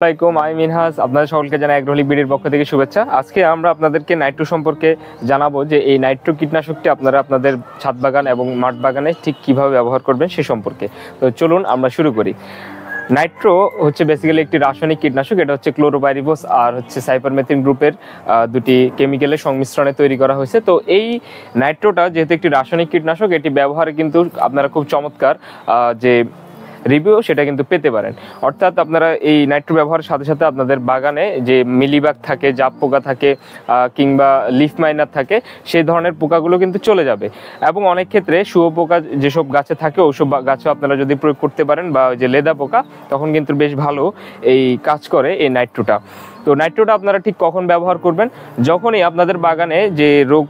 আসসালামাইকুম, আমি মিনহাজ। আপনাদের সকলকে জানাই অ্যাগ্রোহলিক বিডির পক্ষ থেকে শুভেচ্ছা। আজকে আমরা আপনাদেরকে নাইট্রো সম্পর্কে জানাবো যে এই নাইট্রো কীটনাশকটি আপনারা আপনাদের ছাদ বাগান এবং মাঠ বাগানে ঠিক কিভাবে ব্যবহার করবেন সে সম্পর্কে। তো চলুন আমরা শুরু করি। নাইট্রো হচ্ছে বেসিক্যালি একটি রাসায়নিক কীটনাশক। এটা হচ্ছে ক্লোরোপাইরিফস আর হচ্ছে সাইপারমেথ্রিন গ্রুপের দুটি কেমিক্যালের সংমিশ্রণে তৈরি করা হয়েছে। তো এই নাইট্রোটা যেহেতু একটি রাসায়নিক কীটনাশক, এটি ব্যবহারে কিন্তু আপনারা খুব চমৎকার যে রিভিউ সেটা কিন্তু পেতে পারেন। অর্থাৎ আপনারা এই নাইট্রো ব্যবহারের সাথে সাথে আপনাদের বাগানে যে মিলিবাগ থাকে, জাপ পোকা থাকে কিংবা লিফ মাইনার থাকে, সেই ধরনের পোকাগুলো কিন্তু চলে যাবে। এবং অনেক ক্ষেত্রে শুয়োপোকা যেসব গাছে থাকে ওসব গাছে আপনারা যদি প্রয়োগ করতে পারেন, বা যে লেদা পোকা, তখন কিন্তু বেশ ভালো এই কাজ করে এই নাইট্রোটা। তো নাইট্রোটা আপনারা ঠিক কখন ব্যবহার করবেন? যখনই আপনাদের বাগানে যে রোগ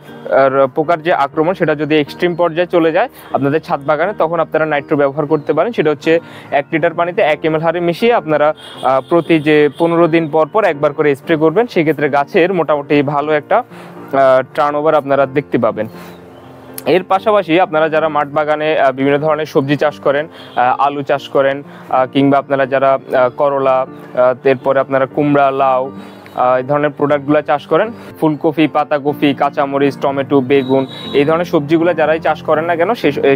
পোকার যে আক্রমণ সেটা যদি এক্সট্রিম পর্যায়ে চলে যায় আপনাদের ছাদ বাগানে, তখন আপনারা নাইট্রো ব্যবহার করতে পারেন। সেটা হচ্ছে 1 লিটার পানিতে 1 ml হারে মিশিয়ে আপনারা প্রতি যে 15 দিন পর পর একবার করে স্প্রে করবেন। সেক্ষেত্রে গাছের মোটামুটি ভালো একটা টার্নওভার আপনারা দেখতে পাবেন। এর পাশাপাশি আপনারা যারা মাঠ বাগানে বিভিন্ন ধরনের সবজি চাষ করেন, আলু চাষ করেন, কিংবা আপনারা যারা করলা, এরপরে আপনারা কুমড়া, লাউ এই ধরনের প্রোডাক্টগুলো চাষ করেন, ফুলকপি, পাতাকপি, কাঁচামরিচ, টমেটো, বেগুন, এই ধরনের সবজিগুলো যারাই চাষ করেন না কেন,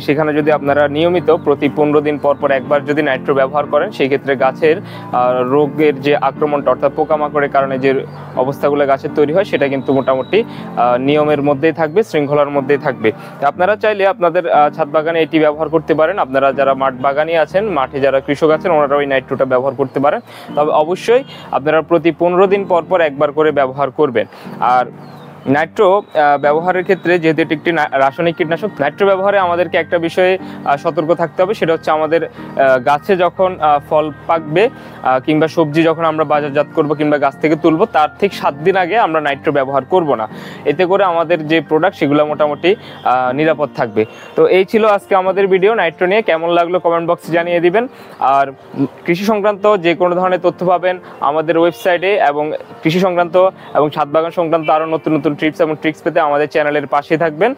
সেখানে যদি আপনারা নিয়মিত প্রতি 15 দিন পর পর একবার যদি নাইট্রো ব্যবহার করেন, সেই ক্ষেত্রে গাছের রোগের যে আক্রমণটা, অর্থাৎ পোকামাকড়ের কারণে যে অবস্থাগুলো গাছের তৈরি হয়, সেটা কিন্তু মোটামুটি নিয়মের মধ্যেই থাকবে, শৃঙ্খলার মধ্যেই থাকবে। আপনারা চাইলে আপনাদের ছাদ বাগানে এটি ব্যবহার করতে পারেন। আপনারা যারা মাঠ বাগানি আছেন, মাঠে যারা কৃষক আছেন, ওনারা ওই নাইট্রোটা ব্যবহার করতে পারেন। তবে অবশ্যই আপনারা প্রতি 15 দিন পর পর একবার করে ব্যবহার করবেন। আর নাইট্রো ব্যবহারের ক্ষেত্রে যেহেতু এটি একটি রাসায়নিক কীটনাশক, নাইট্রো ব্যবহারে আমাদেরকে একটা বিষয়ে সতর্ক থাকতে হবে। সেটা হচ্ছে আমাদের গাছে যখন ফল পাকবে কিংবা সবজি যখন আমরা বাজারজাত করব কিংবা গাছ থেকে তুলব, তার ঠিক 7 দিন আগে আমরা নাইট্রো ব্যবহার করব না। এতে করে আমাদের যে প্রোডাক্ট সেগুলো মোটামুটি নিরাপদ থাকবে। তো এই ছিল আজকে আমাদের ভিডিও নাইট্রো নিয়ে। কেমন লাগলো কমেন্ট বক্সে জানিয়ে দিবেন। আর কৃষি সংক্রান্ত যে কোনো ধরনের তথ্য পাবেন আমাদের ওয়েবসাইটে, এবং কৃষি সংক্রান্ত এবং ছাদ বাগান সংক্রান্ত আরও নতুন নতুন টিপস এবং ট্রিক্স পেতে আমাদের চ্যানেলের পাশে থাকবেন।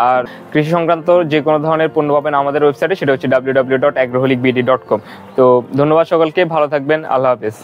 আর কৃষি সংক্রান্ত যে কোনো ধরনের পণ্য পাবেন আমাদের ওয়েবসাইটে, সেটা হচ্ছে www.agroholicbd.com। তো ধন্যবাদ সকলকে, ভালো থাকবেন, আল্লাহ হাফেজ।